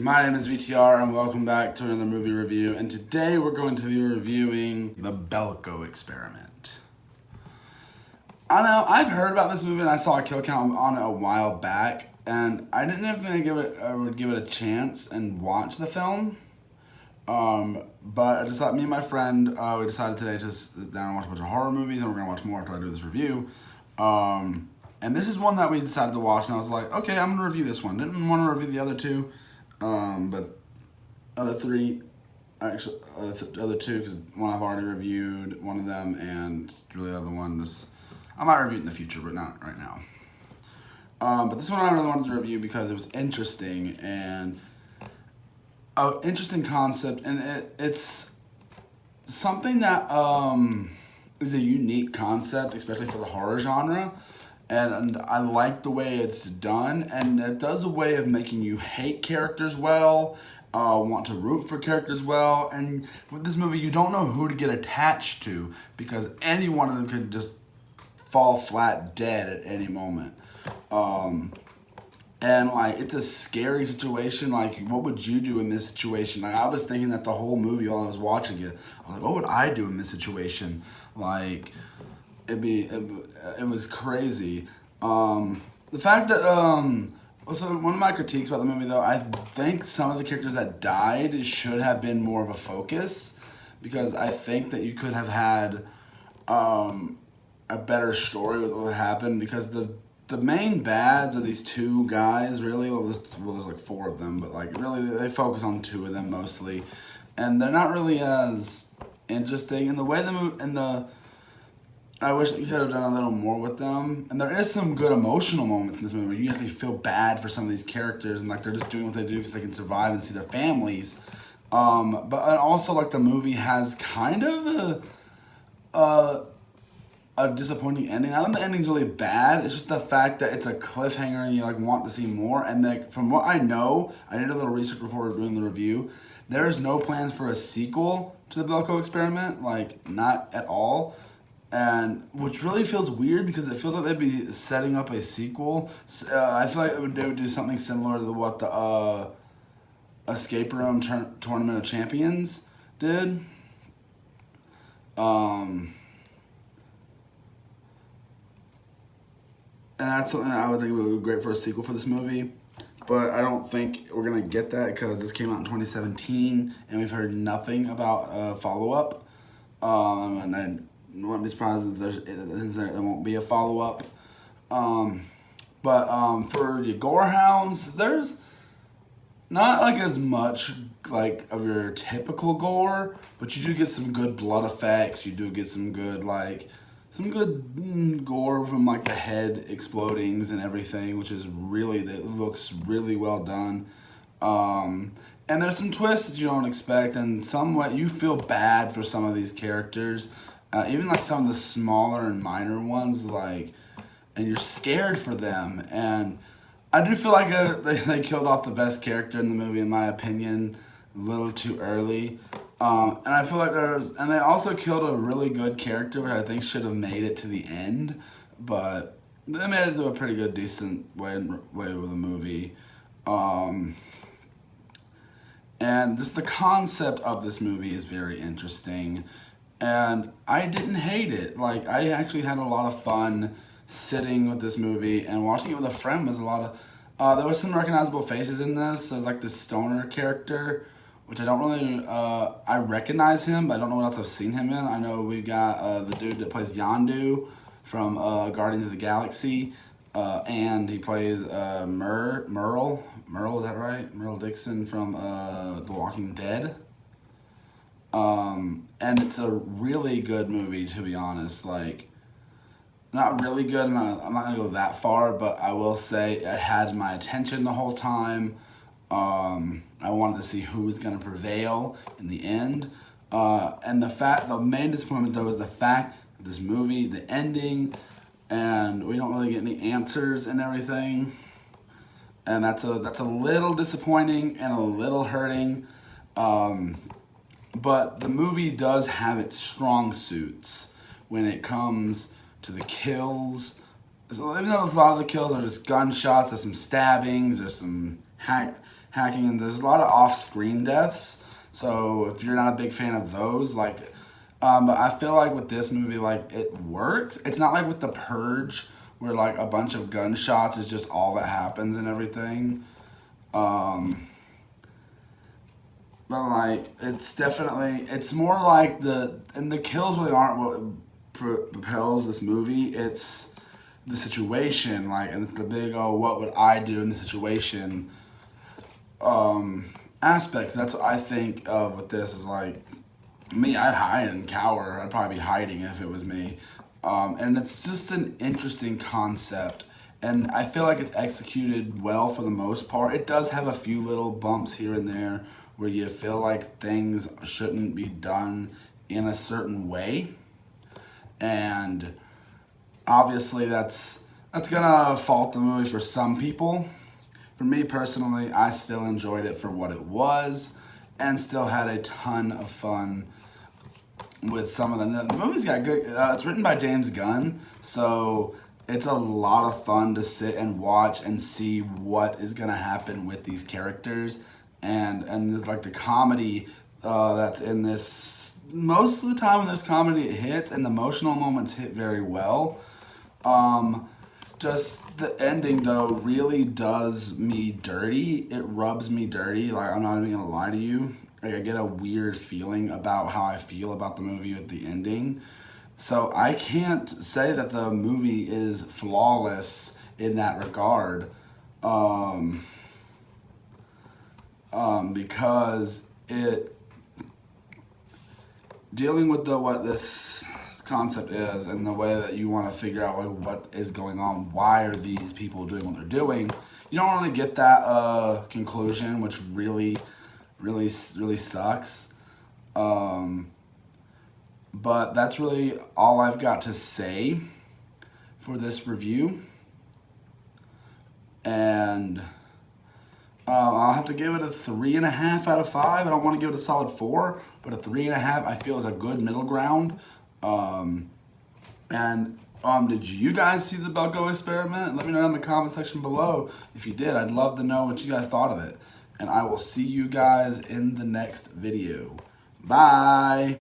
My name is VTR and welcome back to another movie review, and today we're going to be reviewing the Belko experiment. I know, I've heard about this movie and I saw a kill count on it a while back, and I didn't even think I would give it a chance and watch the film. But I just thought me and my friend, we decided today to sit down and watch a bunch of horror movies, and we're going to watch more after I do this review. And this is one that we decided to watch, and I was like, okay, I'm going to review this one. Didn't want to review the other two, but other three, actually, other two, because one I've already reviewed, one of them, and really the other one is, I might review it in the future, but not right now. But this one I really wanted to review because it was interesting, and an interesting concept, and it's something that is a unique concept, especially for the horror genre. And I like the way it's done, and it does a way of making you hate characters well, want to root for characters well, and with this movie you don't know who to get attached to because any one of them could just fall flat dead at any moment. And like, it's a scary situation. Like, what would you do in this situation? Like, I was thinking that the whole movie while I was watching it. I was like, what would I do in this situation? Like, it was crazy. The fact that, so one of my critiques about the movie though, I think some of the characters that died should have been more of a focus, because I think that you could have had, a better story with what happened, because the main bads are these two guys, really. Well, there's like four of them, but like really they focus on two of them mostly, and they're not really as interesting. And the way the movie I wish that you could have done a little more with them. And there is some good emotional moments in this movie where you actually feel bad for some of these characters, and like they're just doing what they do because they can survive and see their families. But also like the movie has kind of a disappointing ending. I don't think the ending's really bad. It's just the fact that it's a cliffhanger and you like want to see more. And like, from what I know, I did a little research before doing the review. There's no plans for a sequel to the Belko experiment, like not at all. And which really feels weird because it feels like they'd be setting up a sequel. I feel like they would do something similar to what the Escape Room Tournament of Champions did. And that's something that I would think would be great for a sequel for this movie. But I don't think we're going to get that because this came out in 2017 and we've heard nothing about a follow-up. And I wouldn't be surprised if there won't be a follow-up. But for the gore hounds, there's not like as much like of your typical gore, but you do get some good blood effects. You do get some good gore from like the head explodings and everything, which is really, it looks really well done. And there's some twists that you don't expect, and somewhat you feel bad for some of these characters, even like some of the smaller and minor ones, like, and you're scared for them. And I do feel like they killed off the best character in the movie, in my opinion, a little too early. And I feel like and they also killed a really good character, which I think should have made it to the end, but they made it to a pretty good, decent way with the movie. And just the concept of this movie is very interesting, and I didn't hate it. Like, I actually had a lot of fun sitting with this movie, and watching it with a friend was a lot of, there was some recognizable faces in this. There's like this stoner character, which I don't really, I recognize him, but I don't know what else I've seen him in. I know we've got the dude that plays Yondu from Guardians of the Galaxy, and he plays Merle, is that right? Merle Dixon from The Walking Dead. And it's a really good movie, to be honest. Like, not really good, and I'm not going to go that far, but I will say it had my attention the whole time. I wanted to see who was going to prevail in the end. And the main disappointment though is the fact that this movie, the ending, and we don't really get any answers and everything. And that's a little disappointing and a little hurting. But the movie does have its strong suits when it comes to the kills. So even though a lot of the kills are just gunshots, there's some stabbings, there's some hacking, and there's a lot of off-screen deaths. So if you're not a big fan of those, like, but I feel like with this movie, like, it works. It's not like with The Purge, where like a bunch of gunshots is just all that happens and everything. But like, it's more like the kills really aren't what propels this movie. It's the situation, like, and the big, oh, what would I do in the situation aspects. That's what I think of with this, is like, me, I'd hide and cower. I'd probably be hiding if it was me. And it's just an interesting concept. And I feel like it's executed well for the most part. It does have a few little bumps here and there where you feel like things shouldn't be done in a certain way. And obviously that's gonna fault the movie for some people. For me personally, I still enjoyed it for what it was and still had a ton of fun with some of them. The movie's got good, it's written by James Gunn, so it's a lot of fun to sit and watch and see what is gonna happen with these characters. And there's like the comedy that's in this. Most of the time when there's comedy, it hits, and the emotional moments hit very well. Just the ending though really does me dirty. It rubs me dirty. Like, I'm not even gonna lie to you. Like, I get a weird feeling about how I feel about the movie with the ending. So I can't say that the movie is flawless in that regard. Because it dealing with what this concept is and the way that you want to figure out like what is going on, why are these people doing what they're doing, you don't really get that conclusion, which really sucks. But that's really all I've got to say for this review, and I'll have to give it a 3.5 out of 5. I don't want to give it a solid 4, but a 3.5 I feel is a good middle ground. Did you guys see the Belko experiment? Let me know in the comment section below. If you did, I'd love to know what you guys thought of it. And I will see you guys in the next video. Bye!